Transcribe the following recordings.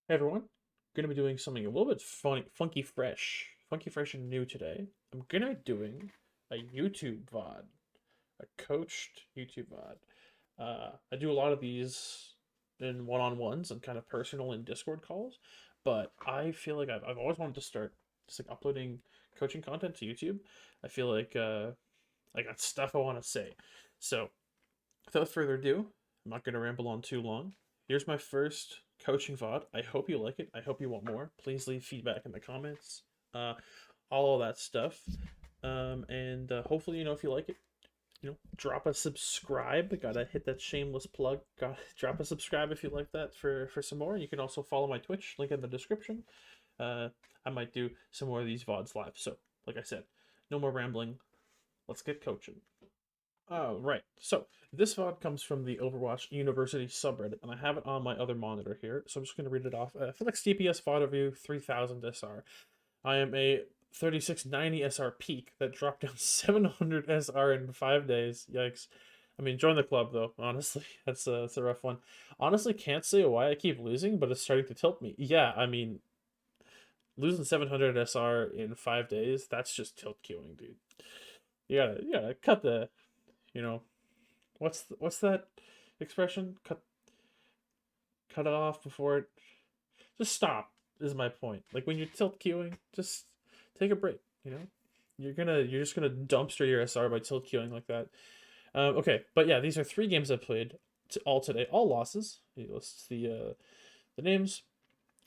Hey everyone, gonna be doing something a little bit funky fresh and new today. I'm gonna be doing a YouTube VOD, a coached YouTube VOD. I do a lot of these in one-on-ones and kind of personal in Discord calls, but I feel like I've always wanted to start just like uploading coaching content to YouTube. I feel like I got stuff I want to say. So without further ado, I'm not gonna ramble on too long. Here's my first coaching VOD. I hope you like it. I hope you want more. Please leave feedback in the comments. Uh, all of that stuff. And hopefully, if you like it, drop a subscribe. Gotta hit that shameless plug. Got drop a subscribe if you like that for some more. You can also follow my Twitch link in the description. I might do some more of these VODs live. So, like I said, no more rambling. Let's get coaching. Oh, right. So this VOD comes from the Overwatch University subreddit, and I have it on my other monitor here. So I'm just going to read it off. Felix DPS VOD review 3000 SR. I am a 3690 SR peak that dropped down 700 SR in 5 days. Yikes. I mean, join the club though. Honestly, that's a rough one. Honestly, can't say why I keep losing, but it's starting to tilt me. Yeah, I mean, losing 700 SR in 5 days, that's just tilt queuing, dude. You gotta cut the, you know, what's that expression? Cut it off before it. Just stop is my point. Like when you're tilt queuing, just take a break. You're just gonna dumpster your SR by tilt queuing like that. Okay, but yeah, these are 3 games I played all today, all losses. He lists the names.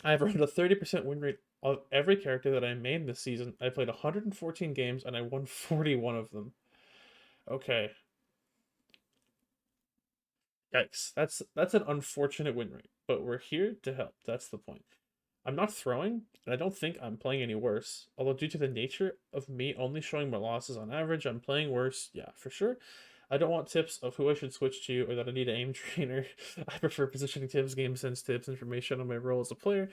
I have around a 30% win rate of every character that I made this season. I played 114 games and I won 41 of them. Okay, yikes. That's an unfortunate win rate, but we're here to help. That's the point. I'm not throwing, and I don't think I'm playing any worse. Although due to the nature of me only showing more losses on average, I'm playing worse. Yeah, for sure. I don't want tips of who I should switch to or that I need an aim trainer. I prefer positioning tips, game sense tips, information on my role as a player.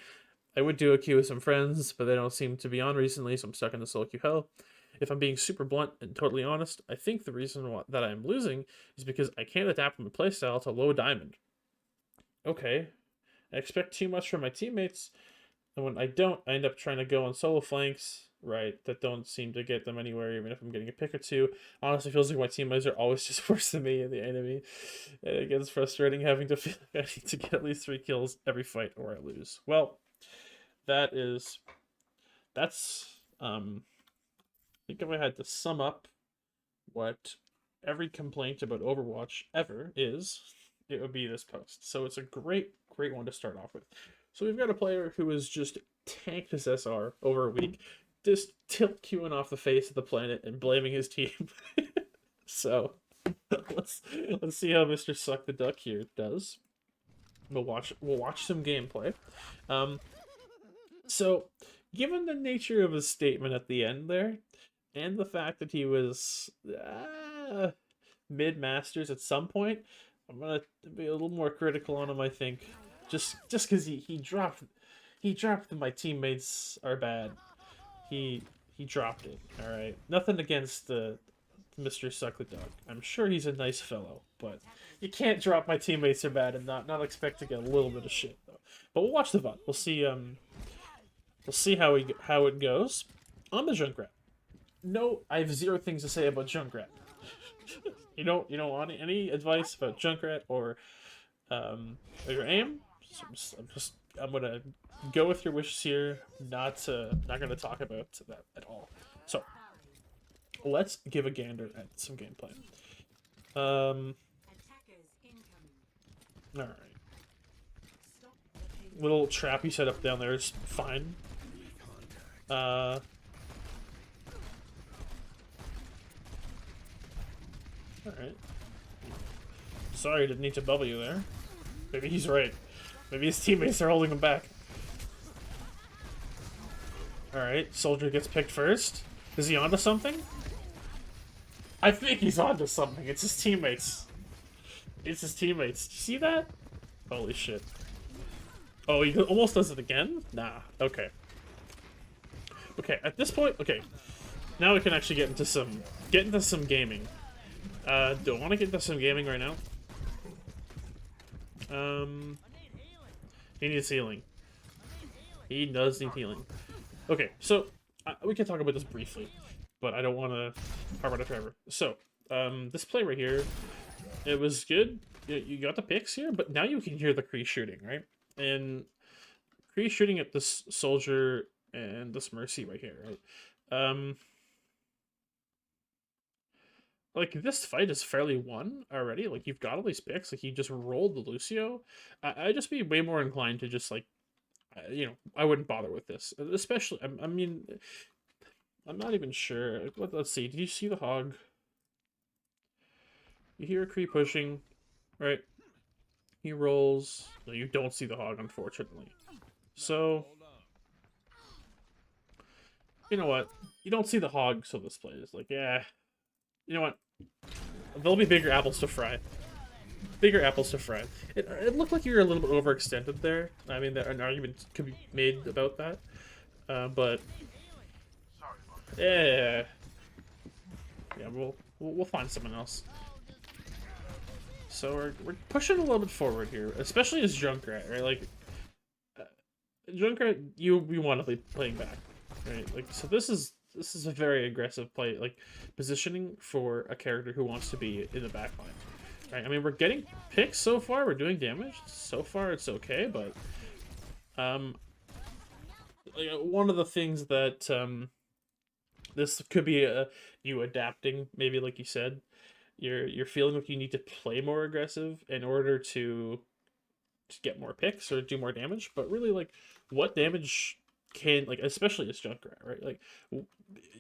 I would do a queue with some friends, but they don't seem to be on recently, so I'm stuck in the solo queue hell. If I'm being super blunt and totally honest, I think the reason that I'm losing is because I can't adapt my playstyle to low diamond. Okay, I expect too much from my teammates, and when I don't, I end up trying to go on solo flanks, right, that don't seem to get them anywhere, even if I'm getting a pick or two. Honestly, feels like my teammates are always just worse than me and the enemy. And it gets frustrating having to feel like I need to get at least 3 kills every fight or I lose. Well, that's I think if I had to sum up what every complaint about Overwatch ever is, it would be this post. So it's a great one to start off with. So we've got a player who has just tanked his SR over a week, just tilt queuing off the face of the planet and blaming his team. So let's see how Mr. Suck the Duck here does. We'll watch some gameplay. So given the nature of his statement at the end there, and the fact that he was mid masters at some point, I'm gonna be a little more critical on him. I think just because he dropped my teammates are bad. He he dropped it. All right, nothing against the Mr. Suck the Dog. I'm sure he's a nice fellow, but you can't drop my teammates are bad and not expect to get a little bit of shit though. But we'll watch the VOD. We'll see how it goes on the Junkrat. No, I have 0 things to say about Junkrat. You don't want any advice about Junkrat or your aim? So I'm gonna go with your wishes here. Not gonna talk about that at all. So let's give a gander at some gameplay. All right. Little trap you set up down there is fine. Alright. Sorry, didn't need to bubble you there. Maybe he's right. Maybe his teammates are holding him back. Alright, Soldier gets picked first. Is he onto something? I think he's onto something. It's his teammates. It's his teammates. Did you see that? Holy shit. Oh, he almost does it again? Nah. Okay. Okay, at this point, okay. Now we can actually get into some gaming. Do I want to get into some gaming right now? He needs healing. He does need healing. Okay, so we can talk about this briefly, but I don't want to harp on it forever. So, this play right here, it was good. You got the picks here, but now you can hear the Kree shooting, right? And Kree shooting at this soldier and this Mercy right here, right? Like, this fight is fairly won already. Like, you've got all these picks. Like, you just rolled the Lucio. I'd just be way more inclined to just, like, you know, I wouldn't bother with this. Especially, I mean, I'm not even sure. Let's see. Did you see the hog? You hear a Kree pushing, right? He rolls. No, you don't see the hog, unfortunately. So, you know what? You don't see the hog, so this play is like, yeah. You know what? There'll be bigger apples to fry. Bigger apples to fry. It looked like you were a little bit overextended there. I mean, an argument could be made about that. But yeah, we'll find someone else. So we're pushing a little bit forward here, especially as Junkrat, right? Like Junkrat, we want to be playing back, right? Like, so this is a very aggressive play, like positioning for a character who wants to be in the backline. Right? I mean, we're getting picks so far. We're doing damage so far. It's okay, but one of the things that this could be you adapting, maybe like you said, you're feeling like you need to play more aggressive in order to get more picks or do more damage. But really, like, what damage can, like, especially as Junkrat, right? Like,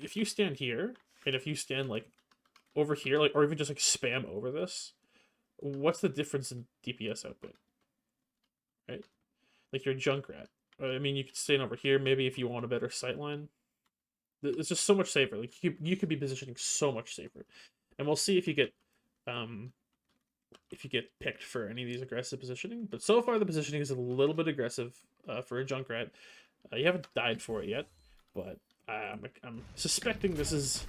if you stand here and if you stand like over here, like, or even just like spam over this, what's the difference in DPS output, right? Like, you're Junkrat. I mean, you could stand over here maybe if you want a better sightline. It's just so much safer. Like, you could be positioning so much safer, and we'll see if you get picked for any of these aggressive positioning. But so far, the positioning is a little bit aggressive for a Junkrat. You haven't died for it yet, but I'm suspecting this is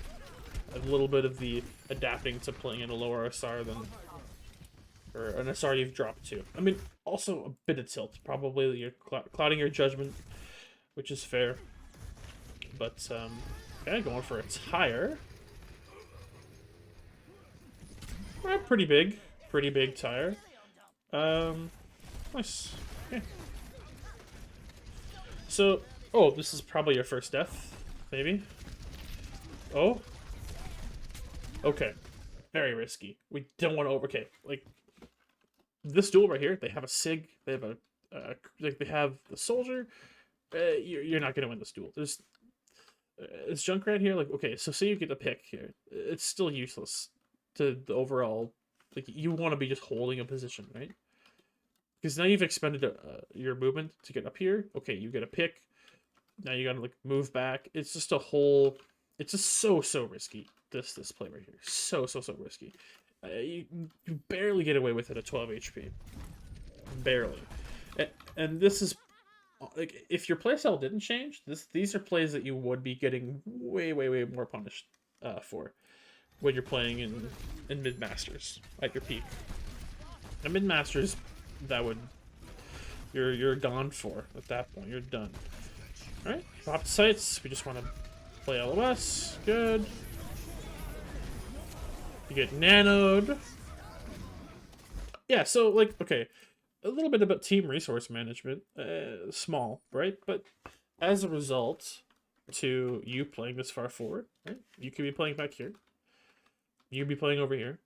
a little bit of the adapting to playing in a lower SR than, or an SR you've dropped to. I mean, also a bit of tilt. Probably you're clouding your judgment, which is fair. But, okay, going for a tire. Pretty big tire. Nice. Okay. So, oh, this is probably your first death, maybe? Oh? Okay. Very risky. We don't want to okay, like, this duel right here, they have a Sig, they have like, they have the soldier. You're not gonna win this duel. There's it's Junkrat here, like, okay, so say you get a pick here, it's still useless to the overall, like, you want to be just holding a position, right? Because now you've expended your movement to get up here. Okay, you get a pick. Now you gotta, like, move back. It's just a whole, it's just so risky, this play right here. So risky. You barely get away with it at 12 HP. Barely. And this is, like, if your playstyle didn't change, these are plays that you would be getting way more punished for when you're playing in mid-masters at your peak. And mid-masters, that would, you're gone for at that point. You're done. Alright, pop the sights. We just want to play LOS. Good. You get nanoed. Yeah, so, like, okay, a little bit about team resource management. Small, right? But as a result to you playing this far forward, right? You could be playing back here. You'd be playing over here.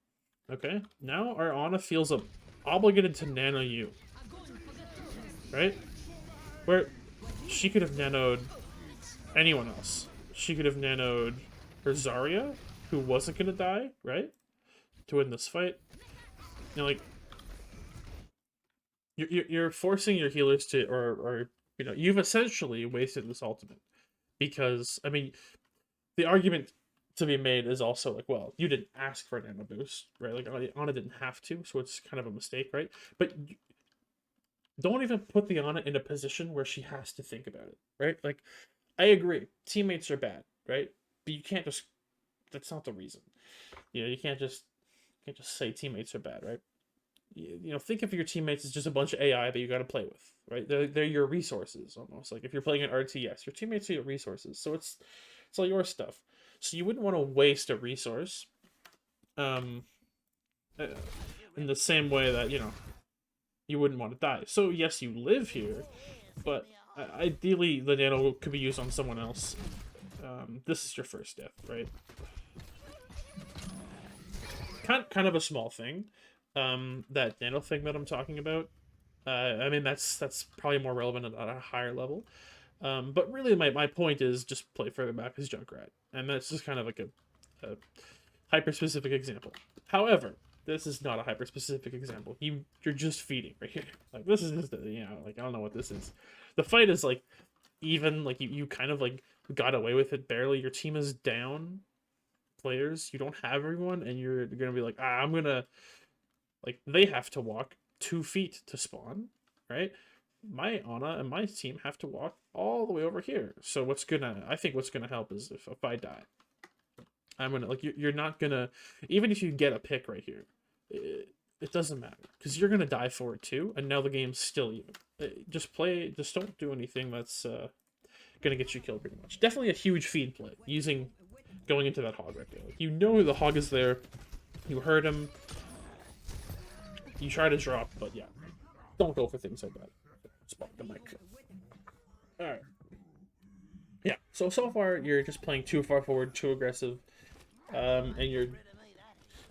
Okay? Now our Ana feels obligated to nano you. Right? Where she could have nanoed anyone else. She could have nanoed her Zarya, who wasn't gonna die, right? To win this fight. You know, like, you're forcing your healers to, or you know, you've essentially wasted this ultimate. Because, I mean, the argument to be made is also like, well, you didn't ask for a nano boost, right? Like, Ana didn't have to, so it's kind of a mistake, right? But don't even put the Ana in a position where she has to think about it, right? Like, I agree, teammates are bad, right? But you can't just, that's not the reason. You know, you can't just say teammates are bad, right? you know, think of your teammates as just a bunch of AI that you got to play with, right? They're your resources almost. Like if you're playing an RTS, your teammates are your resources. So it's all your stuff. So you wouldn't want to waste a resource, um, uh, in the same way that you know you wouldn't want to die. So yes, you live here, but ideally the nano could be used on someone else. This is your first death, right? Kind of a small thing. That nano thing that I'm talking about. I mean that's probably more relevant at a higher level. But really, my point is just play further back as Junkrat, and that's just kind of like a hyper specific example. However, this is not a hyper specific example. You're just feeding right here. Like this is just you know like I don't know what this is. The fight is like even like you kind of like got away with it barely. Your team is down players. You don't have everyone, and you're gonna be like I'm gonna like they have to walk 2 feet to spawn, right? My Ana and my team have to walk all the way over here. So I think what's gonna help is if I die, I'm gonna like you're not gonna even if you get a pick right here, it doesn't matter because you're gonna die for it too, and now the game's still even. Just play, just don't do anything that's gonna get you killed pretty much. Definitely a huge feed play using going into that hog right there. Like, you know the hog is there, you heard him, you try to drop, but yeah, don't go for things like that. Spot the mic. All right. Yeah. So far you're just playing too far forward, too aggressive, and you're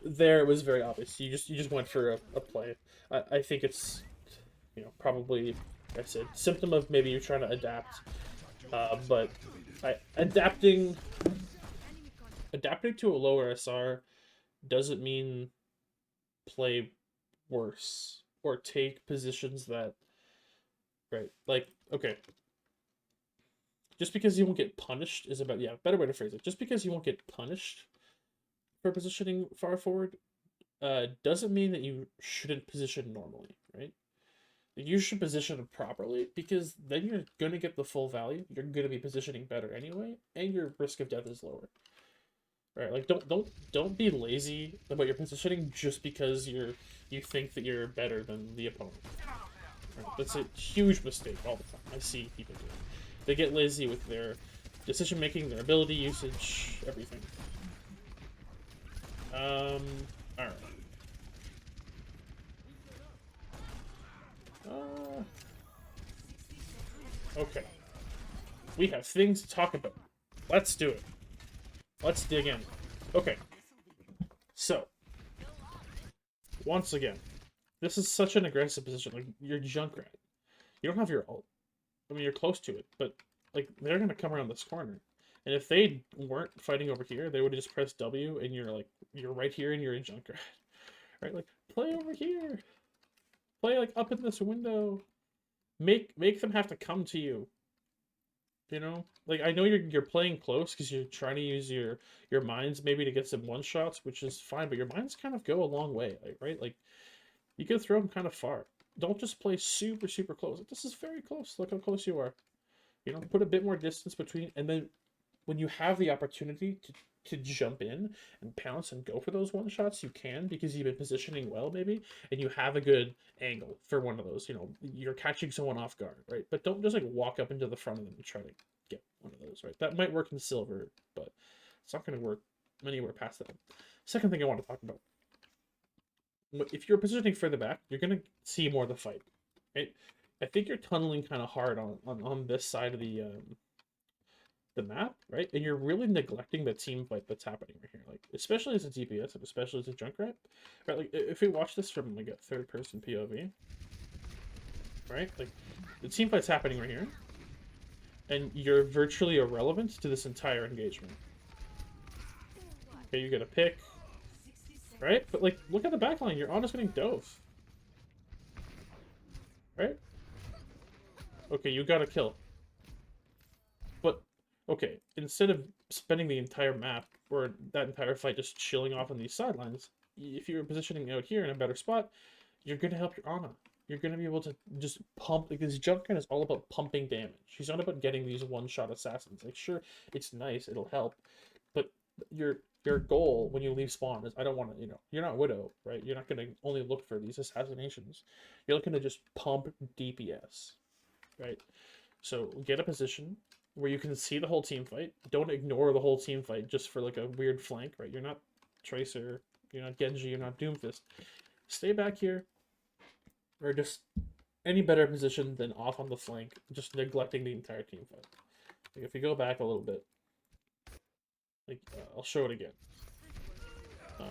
there. It was very obvious. You just went for a play. I think it's you know probably like I said symptom of maybe you're trying to adapt, but adapting to a lower SR doesn't mean play worse or take positions that right like okay just because you won't get punished is about yeah better way to phrase it just because you won't get punished for positioning far forward doesn't mean that you shouldn't position normally, right? You should position it properly because then you're gonna get the full value. You're gonna be positioning better anyway, and your risk of death is lower. Right? Like don't be lazy about your positioning just because you think that you're better than the opponent. Right? That's a huge mistake all the time. I see people do it. They get lazy with their decision making, their ability usage, everything. All right. Okay. We have things to talk about. Let's do it. Let's dig in. Okay. So, once again, this is such an aggressive position. Like, you're Junkrat. You don't have your ult. I mean, you're close to it, but, like, they're gonna come around this corner. And if they weren't fighting over here, they would have just pressed W, and you're right here, and you're in Junkrat. Right? Like, play over here. Play, like, up in this window. Make them have to come to you. You know, like I know you're playing close because you're trying to use your mines maybe to get some one shots, which is fine. But your mines kind of go a long way, like, right? Like you can throw them kind of far. Don't just play super close. Like, this is very close. Look how close you are. You know, put a bit more distance between, and then when you have the opportunity to jump in and pounce and go for those one shots, you can because you've been positioning well maybe, and you have a good angle for one of those. You know, you're catching someone off guard, right? But don't just like walk up into the front of them and try to get one of those, right? That might work in silver, but it's not going to work anywhere past that. Second thing I want to talk about. If you're positioning further back, you're going to see more of the fight, right? I think you're tunneling kind of hard on this side of the map, right? And you're really neglecting the team fight that's happening right here, like especially as a DPS and especially as a Junkrat, right? Like if we watch this from like a third-person POV, right? Like the team fight's happening right here, and you're virtually irrelevant to this entire engagement. Okay, you get a pick, right? But like, look at the backline. You're honest getting dove, right? Okay, you got a kill. But, okay, instead of spending the entire map, or that entire fight just chilling off on these sidelines, if you're positioning out here in a better spot, you're going to help your Ana. You're going to be able to just pump, because Junkrat is all about pumping damage. She's not about getting these one-shot assassins. Like, sure, it's nice, it'll help, but your goal when you leave spawn is I don't want to, you're not Widow, right? You're not going to only look for these assassinations. You're looking to just pump DPS, right? So get a position where you can see the whole team fight. Don't ignore the whole team fight just for like a weird flank, right? You're not Tracer, you're not Genji, you're not Doomfist. Stay back here, or just any better position than off on the flank, just neglecting the entire team fight. Like if you go back a little bit, like I'll show it again. I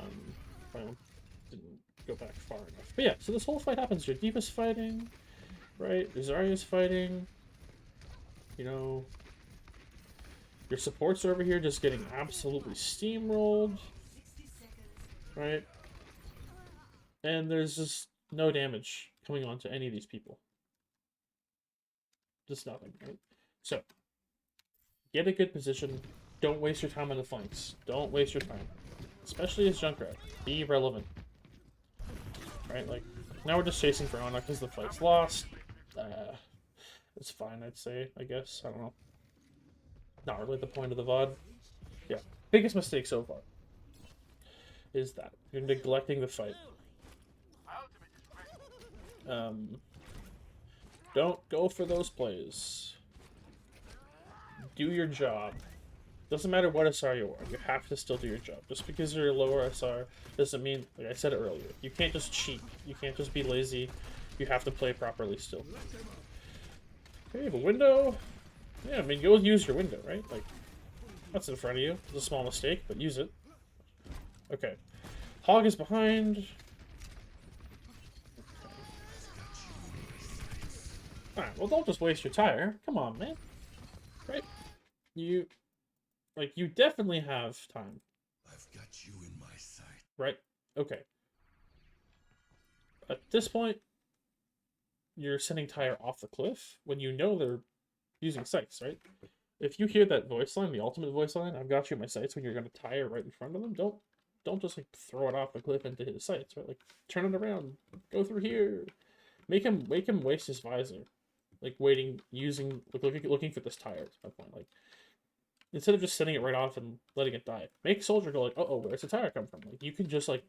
didn't go back far enough. But yeah, so this whole fight happens. Your D.Va's fighting, right? Zarya's fighting. You know, your supports are over here just getting absolutely steamrolled, right? And there's just no damage coming on to any of these people. Just nothing, right? So, get a good position. Don't waste your time on the flanks. Don't waste your time. Especially as Junkrat. Be relevant. Right, like, now we're just chasing for Ana because the fight's lost. It's fine, I'd say, I guess. I don't know. Not really the point of the VOD. Yeah, biggest mistake so far is that you're neglecting the fight. Don't go for those plays. Do your job. Doesn't matter what SR you are, you have to still do your job. Just because you're a lower SR doesn't mean, like I said it earlier, you can't just cheat. You can't just be lazy. You have to play properly still. Okay, the window. Yeah, I mean, you'll use your window, right? Like, that's in front of you. It's a small mistake, but use it. Okay. Hog is behind. Alright, well, don't just waste your tire. Come on, man. Right? You definitely have time. I've got you in my sight. Right? Okay. At this point, you're sending tire off the cliff when you know they're using sights, right? If you hear that voice line, the ultimate voice line, I've got you in my sights when you're going to tire right in front of them, don't just like throw it off the cliff into his sights, right? Like turn it around, go through here, make him waste his visor, like looking for this tire. That's my point. Like instead of just sending it right off and letting it die, make soldier go like, oh, where's the tire come from? Like you can just like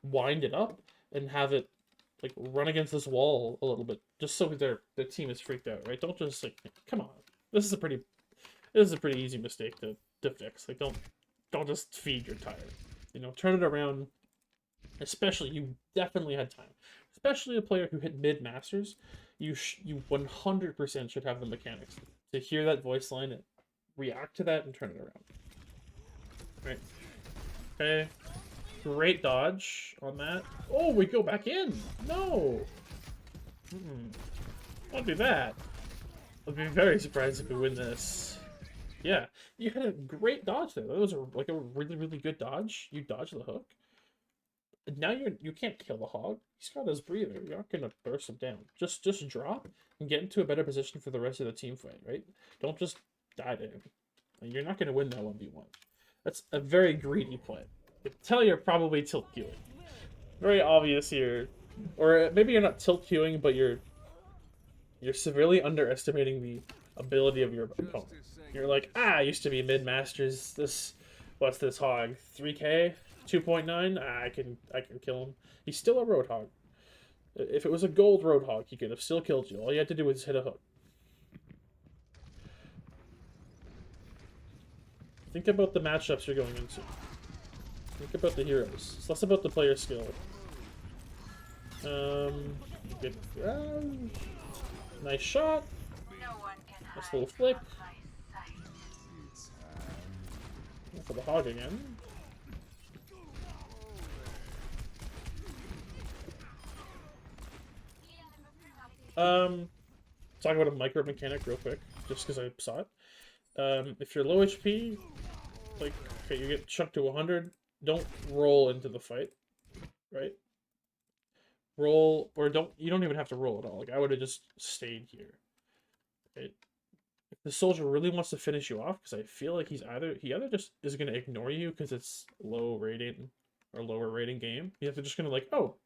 wind it up and have it like run against this wall a little bit, just so their team is freaked out, right? Don't just like, come on. This is a pretty easy mistake to fix. Like don't just feed your tire. Turn it around. Especially, you definitely had time. Especially a player who hit mid masters, you 100% should have the mechanics to hear that voice line, and react to that, and turn it around. Right. Okay. Great dodge on that. Oh, we go back in. No. That'd be bad. I'd be very surprised if we win this. Yeah, you had a great dodge there. That was like a really, really good dodge. You dodged the hook. And now you can't kill the hog. He's got his breather. You're not gonna burst him down. Just drop and get into a better position for the rest of the team fight, right? Don't just die to him. You're not gonna win that 1v1. That's a very greedy play. I can tell you're probably tilt queuing. Very obvious here. Or maybe you're not tilt queuing, but you're severely underestimating the ability of your opponent. You're like, I used to be mid-masters. What's this hog? 3k? 2.9? I can kill him. He's still a Roadhog. If it was a gold Roadhog, he could have still killed you. All you had to do was hit a hook. Think about the matchups you're going into. Think about the heroes. It's less about the player skill. Good. Nice shot. Nice little flick. For the hog again. Talk about a micro mechanic real quick, just because I saw it. If you're low HP, like, okay, you get chucked to 100, don't roll into the fight, right? Roll, or you don't even have to roll at all. Like, I would have just stayed here, right? If the soldier really wants to finish you off, because I feel like he either just is going to ignore you because it's low rating or lower rating game. You have to just going to like, oh,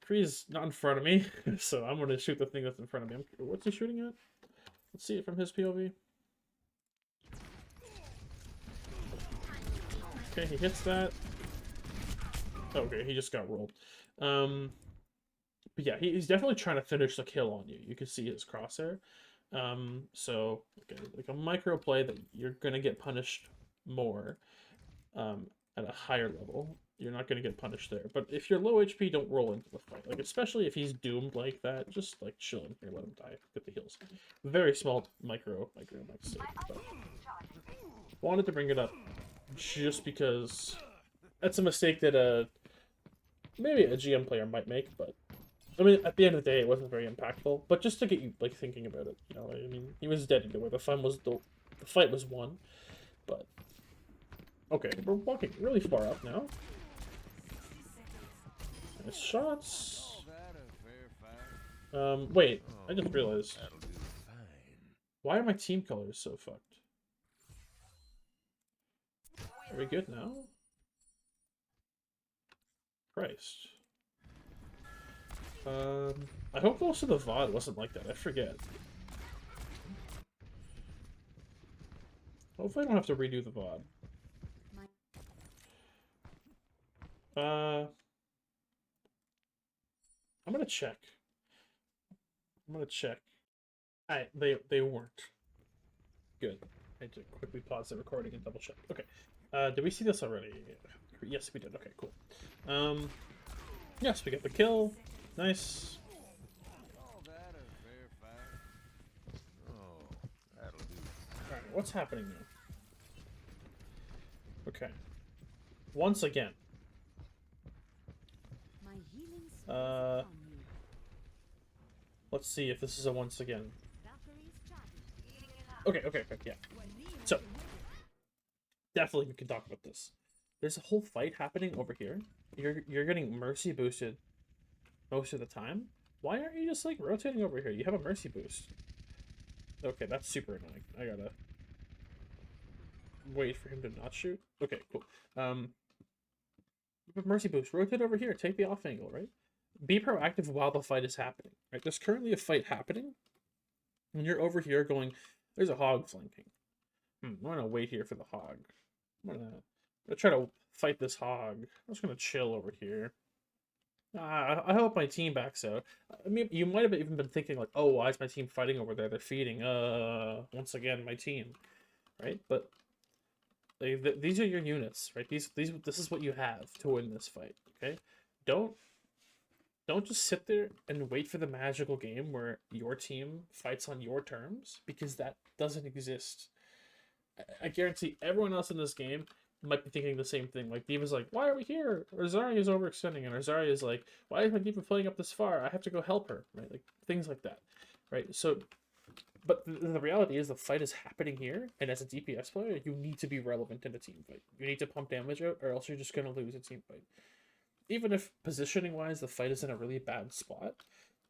Kree's not in front of me, so I'm going to shoot the thing that's in front of me. What's he shooting at? Let's see it from his POV. Okay, he hits that. Okay, he just got rolled. But yeah, he's definitely trying to finish the kill on you. You can see his crosshair. So okay, like a micro play that you're gonna get punished more at a higher level. You're not gonna get punished there. But if you're low HP, don't roll into the fight. Like especially if he's doomed like that, just like chill in here, let him die. Get the heals. Very small micro mistake. But wanted to bring it up just because that's a mistake that maybe a GM player might make, but I mean, at the end of the day, it wasn't very impactful. But just to get you like thinking about it, you know, I mean, he was dead either way. The fight was won. But okay, we're walking really far up now. Nice shots. Wait, I just realized. Why are my team colors so fucked? Are we good now? Christ. I hope most of the VOD wasn't like that. I forget. Hopefully I don't have to redo the VOD. I'm gonna check. They weren't. Good. I had to quickly pause the recording and double check. Okay. Did we see this already? Yes, we did. Okay, cool. Yes, we get the kill. Nice. Alright, what's happening now? Okay. Once again. Let's see if this is a once again. Okay, yeah. So, definitely we can talk about this. There's a whole fight happening over here. You're getting mercy boosted most of the time. Why aren't you just like rotating over here? You have a mercy boost. Okay, that's super annoying. I gotta wait for him to not shoot. Okay, cool. Mercy boost. Rotate over here. Take the off angle, right? Be proactive while the fight is happening, right? There's currently a fight happening, and you're over here going, there's a hog flanking. I'm gonna wait here for the hog. I'm gonna try to fight this hog. I'm just gonna chill over here. I hope my team backs out. I mean, you might have even been thinking like, oh, why is my team fighting over there? They're feeding. Once again, my team, right? But like, these are your units, right? This is what you have to win this fight. Okay, don't just sit there and wait for the magical game where your team fights on your terms, because that doesn't exist. I guarantee everyone else in this game might be thinking the same thing. Like, D.Va's like, why are we here? Or Zarya's overextending, and Zarya is like, why is my D.Va playing up this far? I have to go help her, right? Like, things like that, right? So, but the reality is the fight is happening here, and as a DPS player, you need to be relevant in a team fight. You need to pump damage out, or else you're just going to lose a team fight. Even if positioning-wise the fight is in a really bad spot,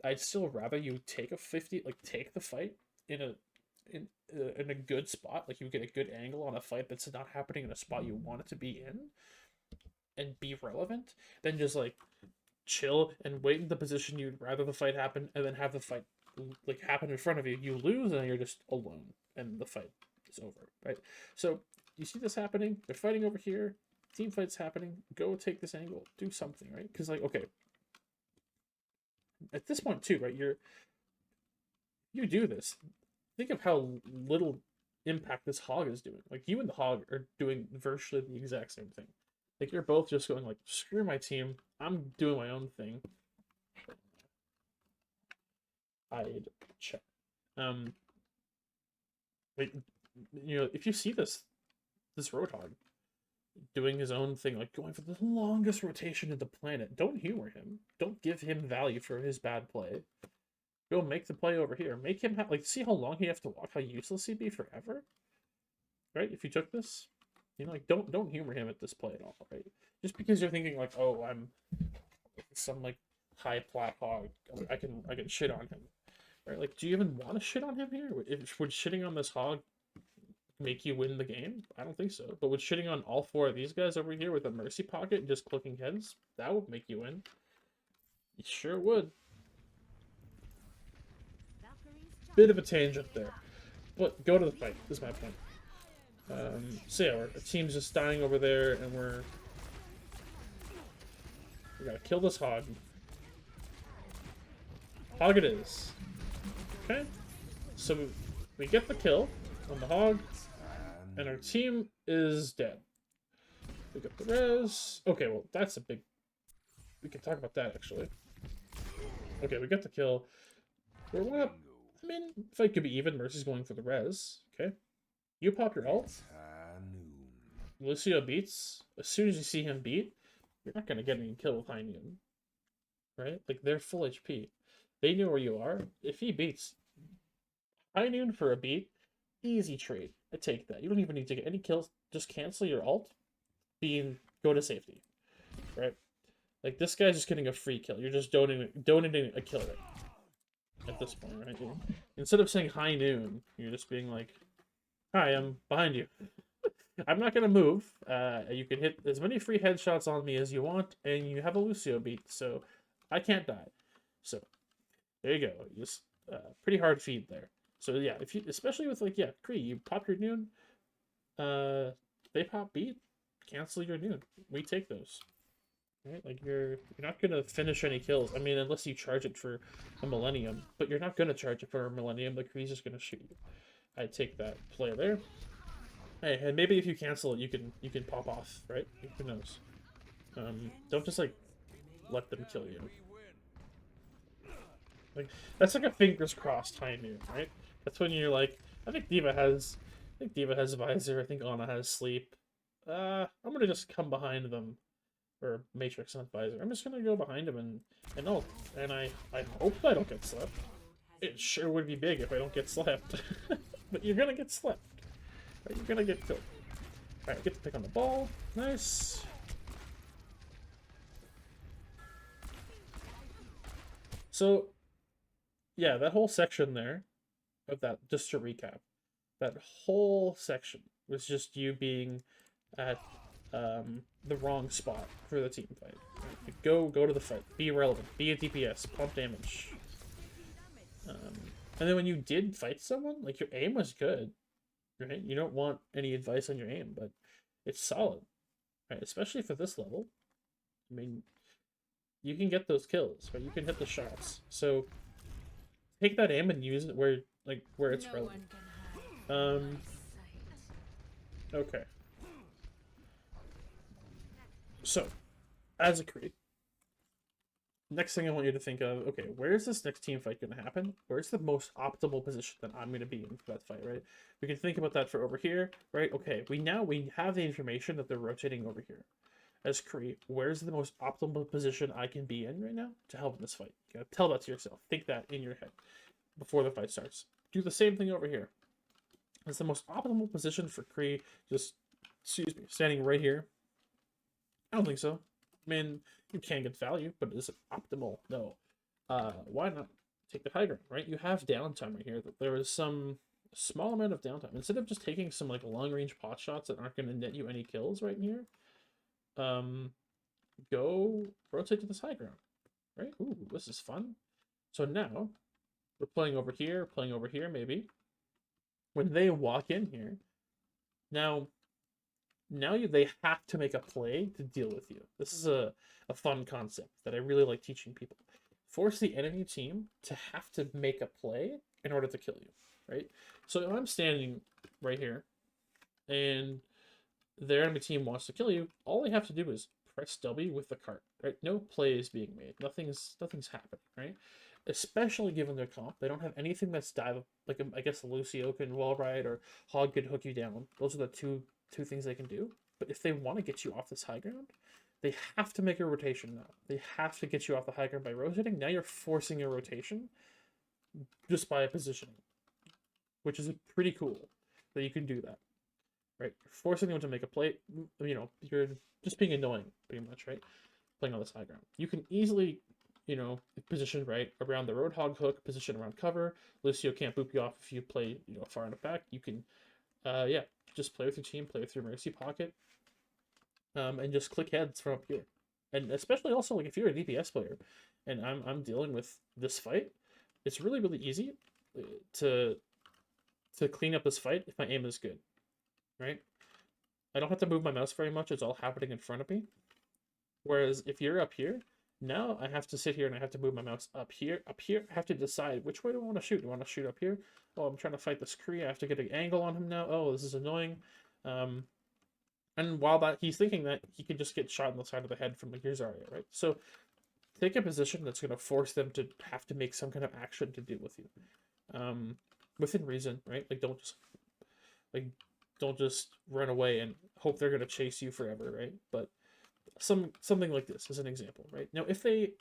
I'd still rather you take a 50, like, take the fight in a good spot, like you get a good angle on a fight that's not happening in a spot you want it to be in, and be relevant, than just like chill and wait in the position you'd rather the fight happen, and then have the fight like happen in front of you. You lose, and you're just alone, and the fight is over, right? So you see this happening. They're fighting over here. Team fight's happening. Go take this angle. Do something, right? Because like, okay, at this point too, right? You do this. Think of how little impact this hog is doing. Like, you and the hog are doing virtually the exact same thing. Like, you're both just going like, screw my team. I'm doing my own thing. I'd check. Like, you know, if you see this Roadhog doing his own thing, like going for the longest rotation in the planet, don't humor him. Don't give him value for his bad play. Go make the play over here. Make him have, like, see how long he have to walk, how useless he'd be forever? Right? If you took this, you know, like, don't humor him at this play at all, right? Just because you're thinking like, oh, I'm some like high plat hog, I can shit on him, right? Like, do you even want to shit on him here? Would shitting on this hog make you win the game? I don't think so. But would shitting on all four of these guys over here with a mercy pocket and just clicking heads, that would make you win. You sure would. Bit of a tangent there, but go to the fight is my point. So yeah, our team's just dying over there, and we gotta kill this hog. Hog it is. Okay, so we get the kill on the hog, and our team is dead. We get the res. Okay, well that's a big. We can talk about that actually. Okay, we get the kill. We're one up. I mean, fight could be even. Mercy's going for the res. Okay, you pop your ult. Lucio beats. As soon as you see him beat, you're not gonna get any kill with High Noon, right? Like they're full HP. They know where you are. If he beats High Noon for a beat, easy trade. I take that. You don't even need to get any kills. Just cancel your ult. Go to safety, right? Like this guy's just getting a free kill. You're just donating a kill right at this point, right? Instead of saying High Noon, you're just being like, "Hi, I'm behind you." I'm not gonna move. You can hit as many free headshots on me as you want, and you have a Lucio beat, so I can't die. So there you go. Just pretty hard feed there. So yeah, if you, especially with like Kree, you pop your noon, they pop beat, cancel your noon. We take those. Right? Like you're not gonna finish any kills. I mean, unless you charge it for a millennium, but you're not gonna charge it for a millennium. The Kree's just gonna shoot you. I take that play there. Hey, and maybe if you cancel it, you can pop off, right? Who knows? Don't just like let them kill you. Like that's like a fingers crossed High Noon, right? That's when you're like, I think Diva has visor. I think Ana has sleep. I'm gonna just come behind them, or Matrix not visor. I'm just gonna go behind him and ult. And I hope I don't get slept. It sure would be big if I don't get slept. But you're gonna get slept. Right? You're gonna get killed. Alright, get to pick on the ball. Nice. So, yeah, that whole section there, of that, just to recap, that whole section was just you being at the wrong spot for the team fight. Right? Go to the fight. Be relevant. Be a DPS. Pump damage. And then when you did fight someone, like your aim was good. Right? You don't want any advice on your aim, but it's solid. Right? Especially for this level. I mean, you can get those kills, right? You can hit the shots. So take that aim and use it where it's relevant. Okay. So, as a Kree, next thing I want you to think of, okay, where's this next team fight going to happen? Where's the most optimal position that I'm going to be in for that fight, right? We can think about that for over here, right? Okay, we have the information that they're rotating over here. As Kree, where's the most optimal position I can be in right now to help in this fight? You gotta tell that to yourself. Think that in your head before the fight starts. Do the same thing over here. It's the most optimal position for Kree, just, excuse me, standing right here. I don't think so. I mean, you can get value, but is it optimal? No. Why not take the high ground, right? You have downtime right here. There is some small amount of downtime. Instead of just taking some like long range pot shots that aren't going to net you any kills right here, go rotate to this high ground, right? Ooh, this is fun. So now we're playing over here, maybe. When they walk in here, now they have to make a play to deal with you. This is a fun concept that I really like teaching people. Force the enemy team to have to make a play in order to kill you, right? So if I'm standing right here and their enemy team wants to kill you, all they have to do is press W with the cart, right? No play is being made. Nothing's happening, right? Especially given their comp, they don't have anything that's dive. Like I guess Lucio can wall ride or Hog could hook you down. Those are the two things they can do. But if they want to get you off this high ground, they have to make a rotation now. They have to get you off the high ground by rotating. Now you're forcing a rotation just by positioning, which is pretty cool that you can do that. Right? You're forcing them to make a play. You know, you're just being annoying, pretty much, right? Playing on this high ground. You can easily, you know, position right around the Roadhog hook, position around cover. Lucio can't boop you off if you play, you know, far enough back. You can, yeah, just play with your team, play with your Mercy pocket, and just click heads from up here. And especially also, like, if you're a DPS player, and I'm dealing with this fight, it's really easy to clean up this fight if my aim is good. right? I don't have to move my mouse very much. It's all happening in front of me. Whereas if you're up here, now I have to sit here and I have to move my mouse up here. Up here, I have to decide which way do I want to shoot. Do I want to shoot up here? Oh, I'm trying to fight this Kree. I have to get an angle on him now. Oh, this is annoying. And while that he's thinking that, he can just get shot in the side of the head from like your Zarya, right? So take a position that's going to force them to have to make some kind of action to deal with you, within reason, right? Like don't just run away and hope they're going to chase you forever, right? But something like this is an example, right? Now, if they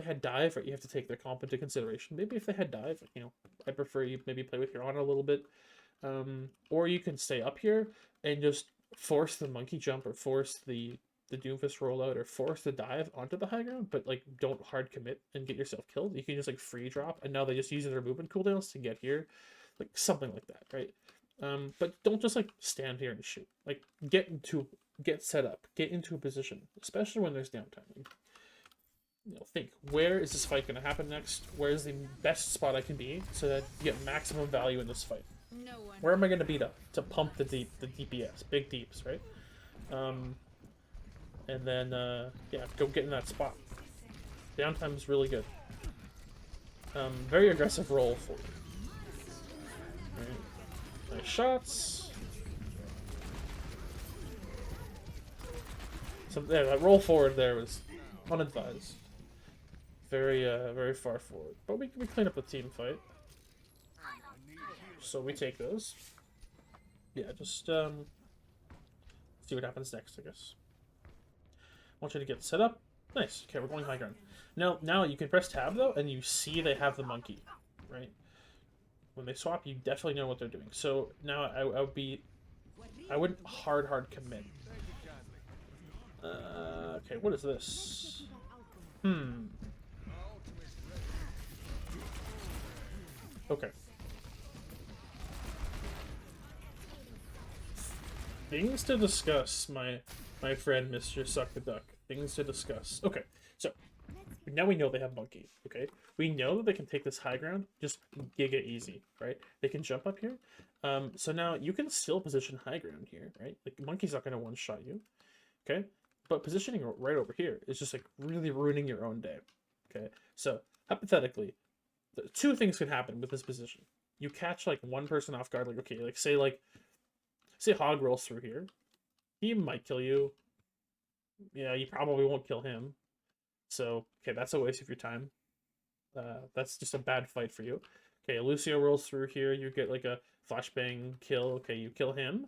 had dive, right, you have to take their comp into consideration. Maybe if they had dive, you know, I prefer you maybe play with your honor a little bit, or you can stay up here and just force the monkey jump or force the Doomfist rollout or force the dive onto the high ground, but like don't hard commit and get yourself killed. You can just like free drop, and now they just use their movement cooldowns to get here, like something like that, right? But don't just like stand here and shoot. Like get set up, get into a position, especially when there's downtime. Like, you know, think, where is this fight going to happen next? Where is the best spot I can be so that you get maximum value in this fight? Where am I going to be to pump the DPS, big deeps, right? And then yeah, go get in that spot. Downtime is really good. Very aggressive roll for you. Right. Nice shots. So yeah, that roll forward there was unadvised. Very far forward. But we clean up the team fight. So we take those. Yeah, just see what happens next, I guess. I want you to get set up. Nice. Okay, we're going high ground. Now you can press tab though, and you see they have the monkey, right? When they swap, you definitely know what they're doing. So now I wouldn't hard commit. Okay, what is this? Okay. Things to discuss, my friend, Mr. Suck the Duck. Things to discuss. Okay, so now we know they have monkey. Okay, we know that they can take this high ground just giga easy, right? They can jump up here. So now you can still position high ground here, right? Like monkey's not gonna one shot you. Okay, but positioning right over here is just like really ruining your own day. Okay, so hypothetically, two things could happen with this position. You catch like one person off guard, like okay, like say Hog rolls through here. He might kill you. Yeah, you probably won't kill him. So, okay, that's a waste of your time. That's just a bad fight for you. Okay, Lucio rolls through here. You get like a flashbang kill. Okay, you kill him.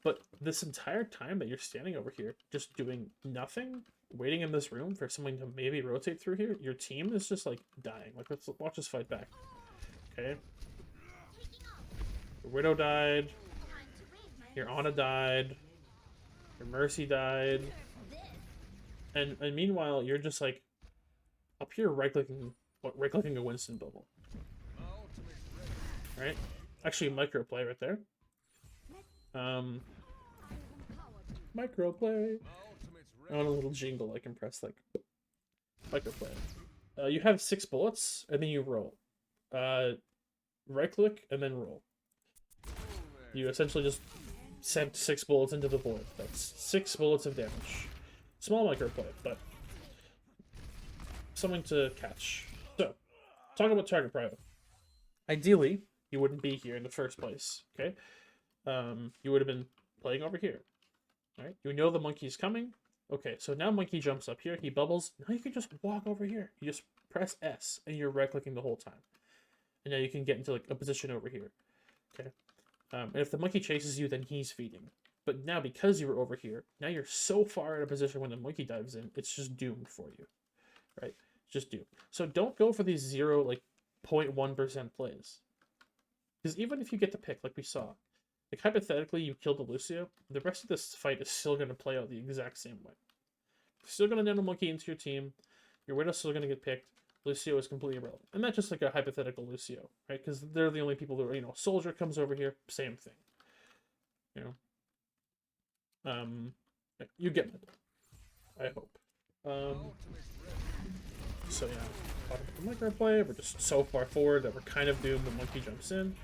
But this entire time that you're standing over here, just doing nothing, waiting in this room for someone to maybe rotate through here, your team is just like dying. Like, let's watch us fight back. Okay. Your Widow died. Your Ana died. Your Mercy died. And meanwhile, you're just like up here right-clicking a Winston bubble. Right? Actually, microplay right there. Microplay. I want a little jingle I can press, like microplay. You have 6 bullets, and then you roll. Right-click, and then roll. You essentially just sent 6 bullets into the void. That's 6 bullets of damage. Small microplay, but something to catch. So, talk about target prio. Ideally, you wouldn't be here in the first place, okay? You would have been playing over here, right? You know the monkey's coming. Okay, so now monkey jumps up here, he bubbles. Now you can just walk over here. You just press S, and you're right-clicking the whole time. And now you can get into like a position over here, okay? And if the monkey chases you, then he's feeding. But now, because you were over here, now you're so far in a position when the monkey dives in, it's just doomed for you, right? Just doomed. So don't go for these 0.1% plays. Because even if you get the pick, like we saw, like hypothetically you killed the Lucio, the rest of this fight is still going to play out the exact same way. You're still going to nano monkey into your team, your Widow's still going to get picked, Lucio is completely irrelevant. And that's just like a hypothetical Lucio, right? Because they're the only people that are, you know, Soldier comes over here, same thing. You know? You get it. I hope. So yeah, the microplay, we're just so far forward that we're kind of doomed. The monkey jumps in.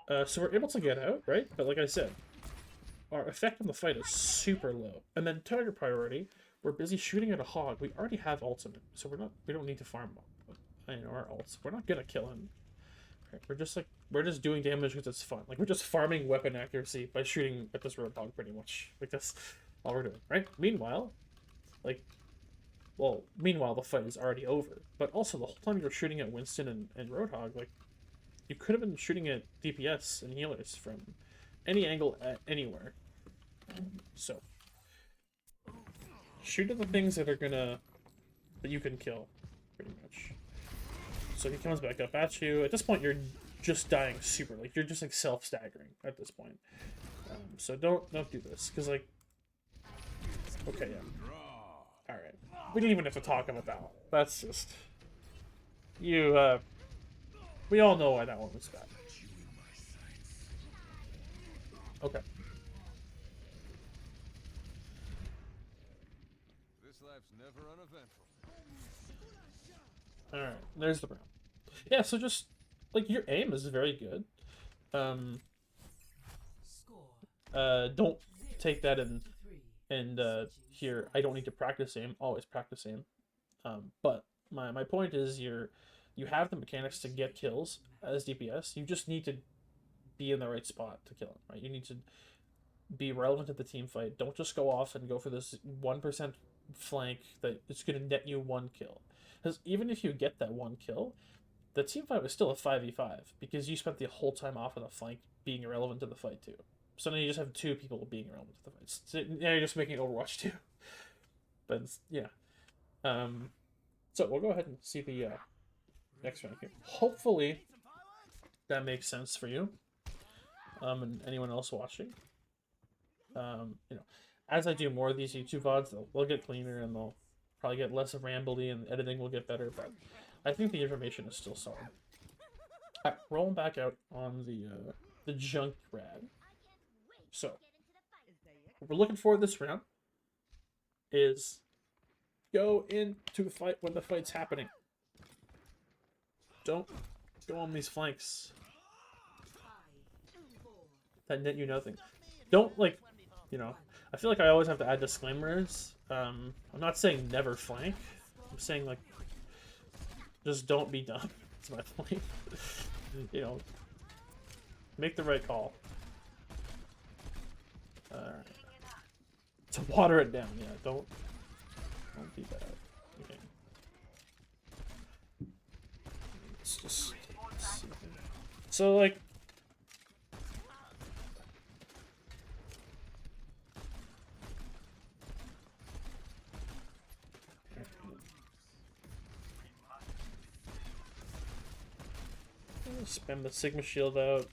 So we're able to get out, right? But like I said, our effect on the fight is super low. And then target priority, we're busy shooting at a hog. We already have ultimate, so we don't need to farm our ults. We're not gonna kill him. Right? We're just doing damage because it's fun. Like we're just farming weapon accuracy by shooting at this roadhog pretty much. Like that's all we're doing, right? Meanwhile, like meanwhile the fight is already over. But also the whole time you're shooting at Winston and Roadhog, like you could have been shooting at DPS and healers from any angle at anywhere. So shoot at the things that you can kill, pretty much. So he comes back up at you. At this point, you're just dying super. Like you're just like self-staggering at this point. So don't do this because like, okay, yeah, all right. We didn't even have to talk about that one. That's just you. We all know why that one was bad. Okay. This life's never uneventful. All right. There's the round. Yeah. So just like your aim is very good. Don't take that and here I don't need to practice aim. Always practice aim. But my point is you have the mechanics to get kills as DPS. You just need to be in the right spot to kill him, right? You need to be relevant to the team fight. Don't just go off and go for this 1% flank that it's going to net you one kill. Because even if you get that one kill, the team fight was still a 5v5 because you spent the whole time off on the flank being irrelevant to the fight too. So now you just have two people being irrelevant to the fight. So now you're just making Overwatch 2. But yeah. So we'll go ahead and see the next round here. Hopefully that makes sense for you. And anyone else watching. You know, as I do more of these YouTube VODs, they'll get cleaner and they'll probably get less rambly and editing will get better, but I think the information is still solid. Alright, rolling back out on the junk rad. So what we're looking for this round is go into the fight when the fight's happening. Don't go on these flanks that net you nothing. Don't like, you know, I feel like I always have to add disclaimers. I'm not saying never flank. I'm saying like just don't be dumb. That's my point. You know, make the right call. To water it down, yeah. Don't be bad. Okay. Let's just see. So like. Spam the Sigma shield out.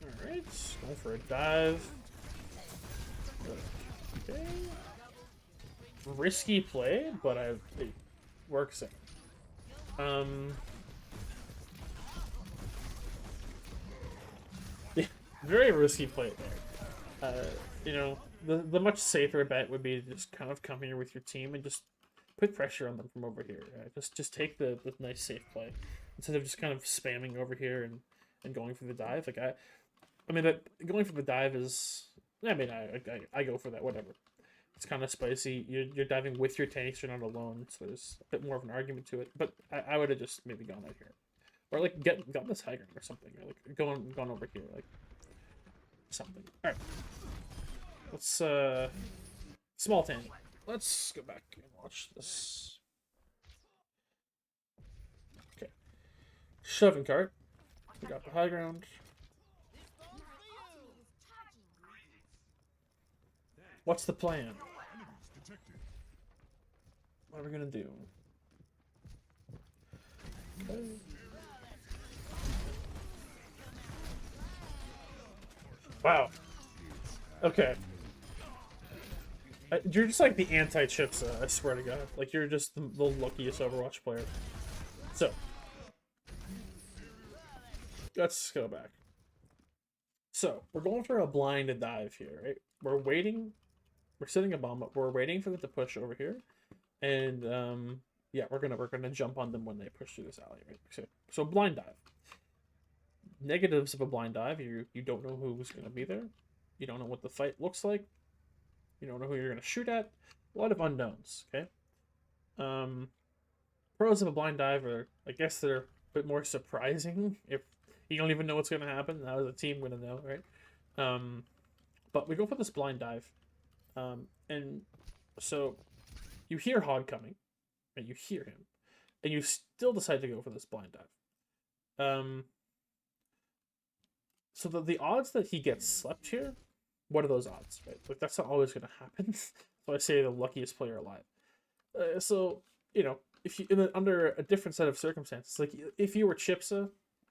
Alright, going for a dive. Okay. Risky play, but it works out. Yeah, very risky play there. You know, the much safer bet would be to just kind of come here with your team and just put pressure on them from over here. Just take the nice safe play instead of just kind of spamming over here and going for the dive. Like I mean that going for the dive is. I mean I go for that. Whatever. It's kind of spicy. You're diving with your tanks. You're not alone, so there's a bit more of an argument to it. But I would have just maybe gone out here, or like got this high ground or something, or like gone over here, like something. All right. Let's small tangent. Let's go back and watch this. Okay. Shoving cart. We got the high ground. What's the plan? What are we gonna do? Okay. Wow. Okay. You're just like the anti-chips, I swear to God. Like, you're just the luckiest Overwatch player. So. Let's go back. So, we're going for a blind dive here, right? We're waiting. We're setting a bomb up. We're waiting for them to push over here. And, yeah, we're gonna jump on them when they push through this alley, right? So blind dive. Negatives of a blind dive: you don't know who's gonna be there, you don't know what the fight looks like, you don't know who you're gonna shoot at. A lot of unknowns. Okay. Um, Pros of a blind dive are, I guess, they're a bit more surprising. If you don't even know what's gonna happen, how is the team gonna know, right? Um, but we go for this blind dive, and so you hear Hog coming, and you hear him, and you still decide to go for this blind dive. So the odds that he gets slept here, what are those odds, right? Like, that's not always going to happen. So I say the luckiest player alive. So, you know, if you under a different set of circumstances, like if you were Chipsa,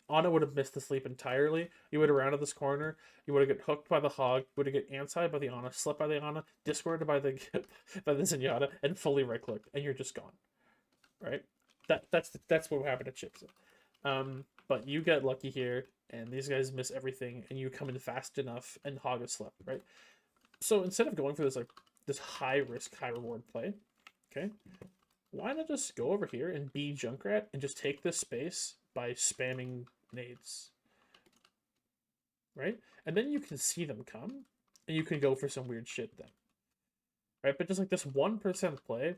Anna would have missed the sleep entirely. You would have rounded this corner. You would have get hooked by the Hog. Would have get anti by the Anna, slept by the Anna, discorded by the by the Zenyatta, and fully right clicked, and you're just gone. Right? That's what happened to Chipsa. But you get lucky here, and these guys miss everything, and you come in fast enough, and Hog has slept, right? So instead of going for this high risk, high reward play, okay, why not just go over here and be Junkrat and just take this space by spamming nades, right? And then you can see them come, and you can go for some weird shit then, right? But just like this 1% play,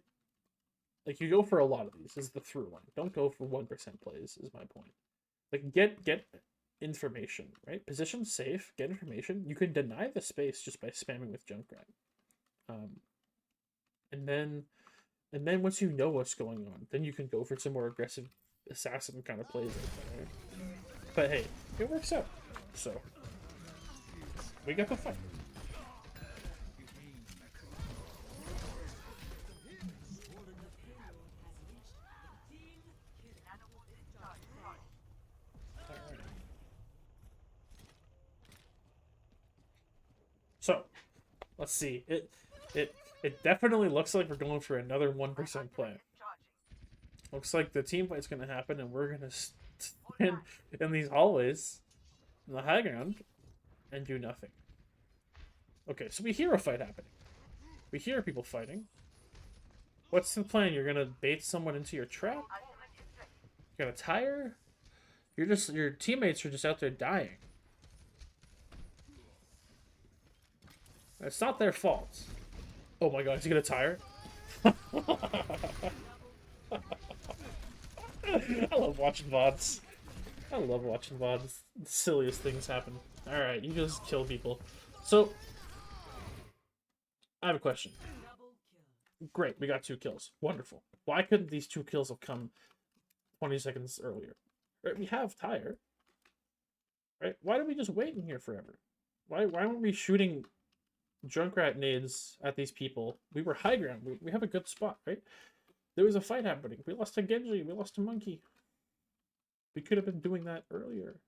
like you go for a lot of these is the through line. Don't go for 1% plays is my point. Like get information, right? Position safe, get information. You can deny the space just by spamming with Junkrat. And then once you know what's going on, then you can go for some more aggressive assassin kind of plays like that, right? But hey, it works out. So we got the fight. So, let's see. It definitely looks like we're going for another 1% play. Looks like the team fight's gonna happen, and we're gonna stand in these hallways in the high ground and do nothing. Okay, so we hear a fight happening. We hear people fighting. What's the plan? You're gonna bait someone into your trap? You're gonna tire? Your teammates are just out there dying. It's not their fault. Oh my god, is he gonna tire? I love watching VODs. I love watching VODs. The silliest things happen. Alright, you just kill people. So, I have a question. Great, we got 2 kills. Wonderful. Why couldn't these 2 kills have come 20 seconds earlier? Right, we have tire. Right? Why did we just wait in here forever? Why weren't we shooting Junkrat nades at these people? We were high ground. We have a good spot, right? There was a fight happening. We lost to Genji. We lost to Monkey. We could have been doing that earlier.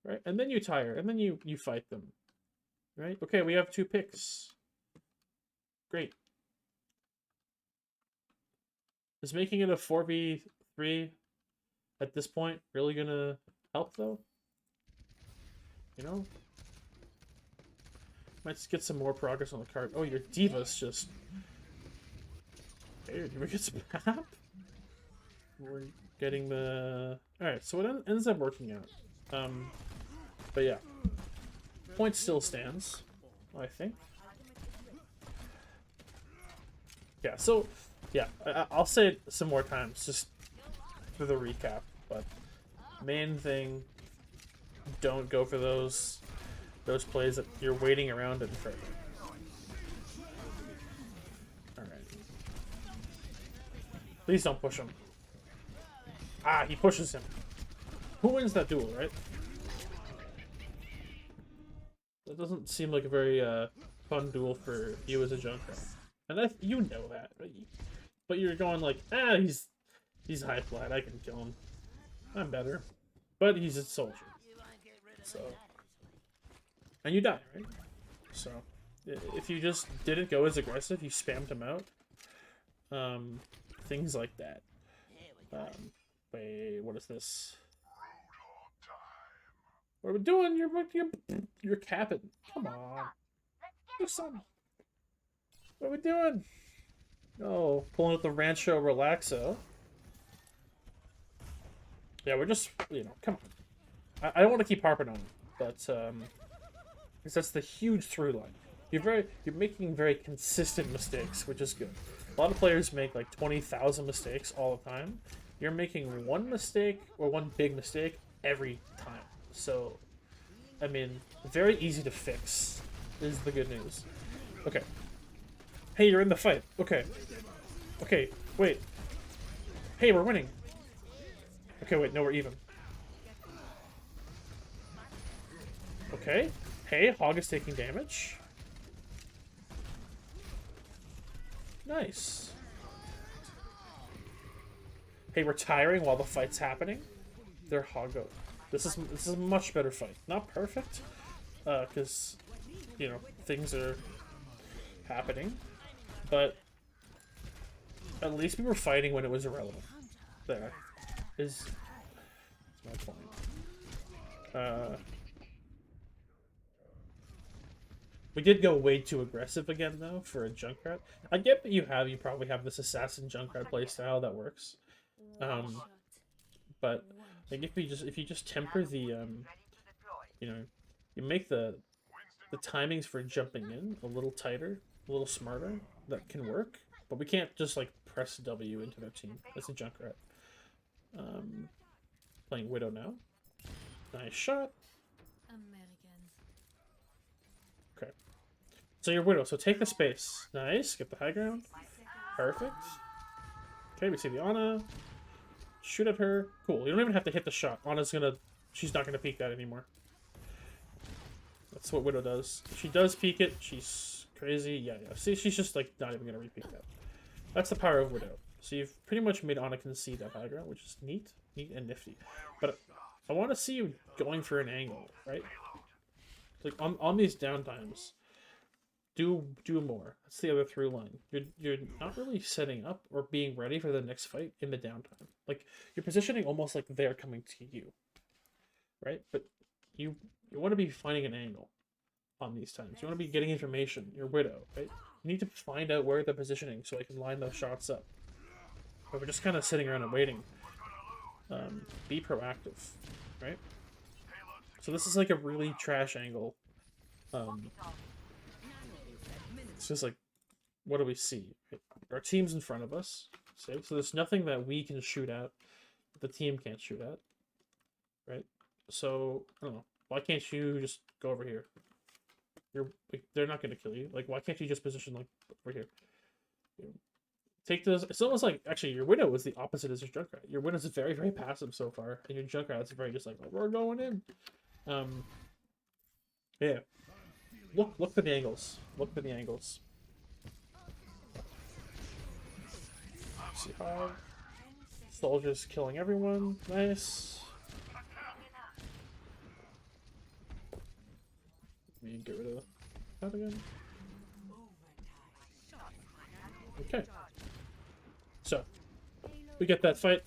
Right? And then you tire. And then you fight them. Right? Okay, we have 2 picks. Great. Is making it a 4v3 at this point really gonna help, though? You know? Might just get some more progress on the card. Oh, your Diva's just... Hey, did we get some map? We're getting the... Alright, so it ends up working out. But yeah. Point still stands, I think. Yeah, so... Yeah, I'll say it some more times, just for the recap. But main thing, don't go for those plays that you're waiting around and further. Alright. Please don't push him. Ah, he pushes him. Who wins that duel, right? That doesn't seem like a very fun duel for you as a Junkrat. And you know that, right? But you're going like, ah, he's high flat, I can kill him. I'm better. But he's a soldier. So... And you die, right? So, if you just didn't go as aggressive, you spammed him out. Things like that. Wait, what is this? What are we doing? You're capping. Come on. Do something. What are we doing? Oh, pulling out the Rancho Relaxo. Yeah, we're just, you know, come on. I don't want to keep harping on it, but because that's the huge through line. You're making very consistent mistakes, which is good. A lot of players make like 20,000 mistakes all the time. You're making one mistake or one big mistake every time. So, I mean, very easy to fix is the good news. Okay. Hey, you're in the fight. Okay. Okay, wait. Hey, we're winning. Okay, wait, no, we're even. Okay. Hey, Hog is taking damage. Nice. Hey, retiring while the fight's happening. They're Hoggo. This is a much better fight. Not perfect, because you know things are happening, but at least we were fighting when it was irrelevant. There is my point. We did go way too aggressive again though for a Junkrat. I get that you probably have this assassin Junkrat playstyle that works. But like if you just temper the you know, you make the timings for jumping in a little tighter, a little smarter, that can work. But we can't just like press W into their team. That's a Junkrat. Playing Widow now. Nice shot. Okay. So you're Widow, so take the space. Nice. Get the high ground. Perfect. Okay, we see the Ana. Shoot at her. Cool. You don't even have to hit the shot. Ana's gonna... She's not gonna peek that anymore. That's what Widow does. If she does peek it, she's crazy. Yeah, yeah. See, she's just, like, not even gonna repeat that. That's the power of Widow. So you've pretty much made Ana concede that high ground, which is neat. Neat and nifty. But I want to see you going for an angle, right? Like, on these downtimes, do more. That's the other through line. You're not really setting up or being ready for the next fight in the downtime. Like, you're positioning almost like they're coming to you, right? But you want to be finding an angle on these times. You want to be getting information. You're Widow, right? You need to find out where they're positioning so I can line those shots up. But we're just kind of sitting around and waiting. Be proactive, right? So this is like a really trash angle. It's just like, what do we see? Our team's in front of us. So there's nothing that we can shoot at that the team can't shoot at, right? So, I don't know. Why can't you just go over here? They're not going to kill you. Like, why can't you just position, like, over here? You know, take this. It's almost like, actually, your Widow is the opposite as your Junkrat. Your Widow's very, very passive so far, and your Junkrat's very just like, oh, we're going in. Yeah. Look for the angles. Look for the angles. See how soldiers killing everyone. Nice. Let me get rid of that again. Okay. So we get that fight.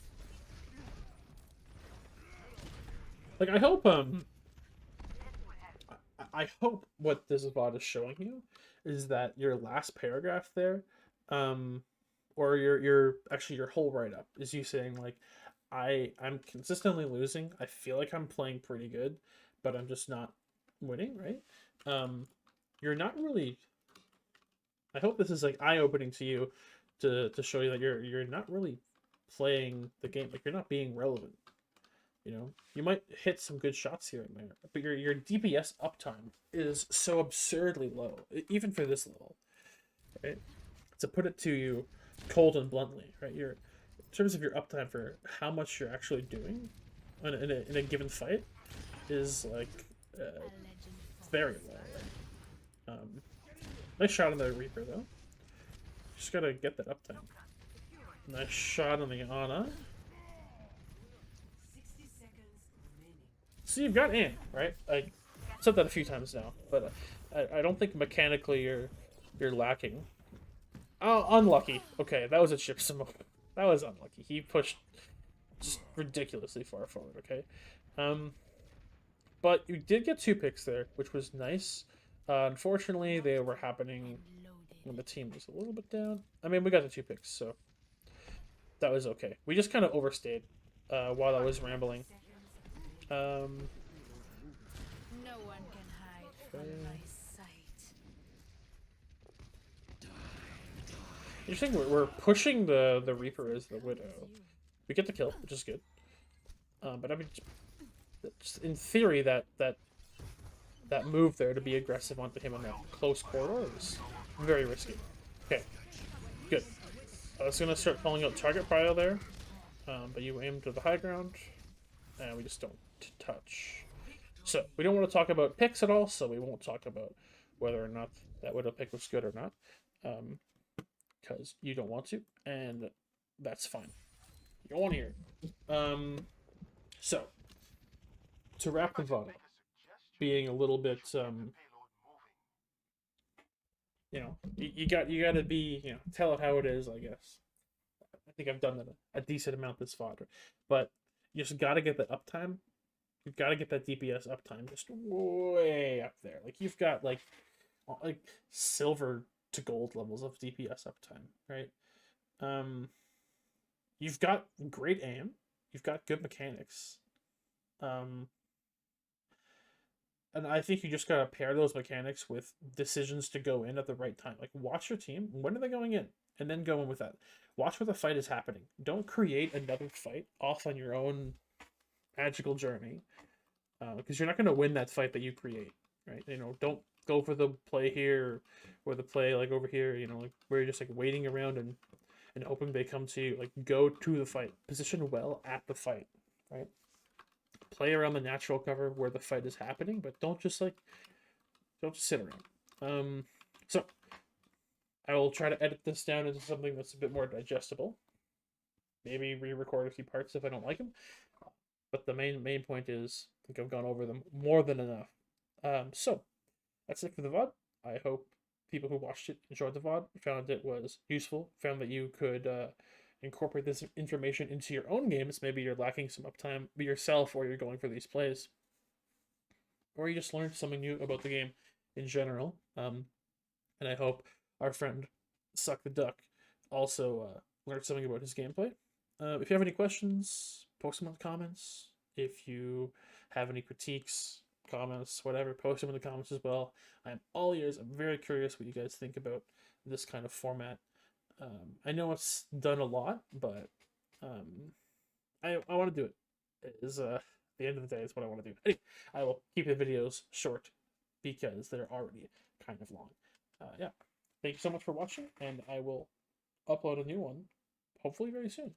Like, I hope I hope what this VOD is showing you is that your last paragraph there, or your actually your whole write up is you saying like, I'm consistently losing. I feel like I'm playing pretty good, but I'm just not winning, right? You're not really. I hope this is like eye opening to you, to show you that you're not really playing the game. Like, you're not being relevant. You know, you might hit some good shots here and there, but your DPS uptime is so absurdly low, even for this level. Right? To put it to you, cold and bluntly, right? In terms of your uptime for how much you're actually doing in a given fight is like very low. Right? Nice shot on the Reaper though. Just gotta get that uptime. Nice shot on the Ana. So you've got in, right? I said that a few times now, but I don't think mechanically you're lacking. Oh, unlucky. Okay, that was a chip symbol. That was unlucky. He pushed just ridiculously far forward. Okay, but you did get 2 picks there, which was nice. Unfortunately, they were happening And the team was a little bit down. I mean, we got the 2 picks, so that was okay. We just kind of overstayed while I was rambling. No one can hide from my sight. Interesting. We're pushing the Reaper as the Widow. We get the kill, which is good. But I mean, just in theory, that move there to be aggressive onto him in that close corridor is very risky. Okay, good. I was gonna start calling out target prio there, but you aim to the high ground, and we just don't touch. So we don't want to talk about picks at all, so we won't talk about whether or not that Widow pick was good or not, because you don't want to, and that's fine. Go on here. So to wrap the VOD, being a little bit, you got to be, tell it how it is, I guess. I think I've done that a decent amount this VOD, but you just got to get that uptime. You've got to get that DPS uptime just way up there. Like you've got like silver to gold levels of DPS uptime, right? You've got great aim. You've got good mechanics. And I think you just gotta pair those mechanics with decisions to go in at the right time. Like watch your team. When are they going in? And then go in with that. Watch where the fight is happening. Don't create another fight off on your own magical journey. Because you're not gonna win that fight that you create, right? Don't go for the play here or the play like over here, like where you're just like waiting around and hoping they come to you. Like go to the fight. Position well at the fight, right? Play around the natural cover where the fight is happening, but don't just sit around. So I will try to edit this down into something that's a bit more digestible. Maybe re-record a few parts if I don't like them. But the main point is, I think I've gone over them more than enough. So that's it for the VOD. I hope people who watched it enjoyed the VOD, found it was useful, found that you could incorporate this information into your own games. Maybe you're lacking some uptime yourself, or you're going for these plays, or you just learned something new about the game in general. And I hope our friend Suck the Duck also learned something about his gameplay. If you have any questions, post them in the comments. If you have any critiques, comments, whatever, post them in the comments as well. I'm all ears. I'm very curious what you guys think about this kind of format. I know it's done a lot, but I want to do it. It is the end of the day is what I want to do. Anyway, I will keep the videos short because they're already kind of long. Yeah, thank you so much for watching, and I will upload a new one hopefully very soon.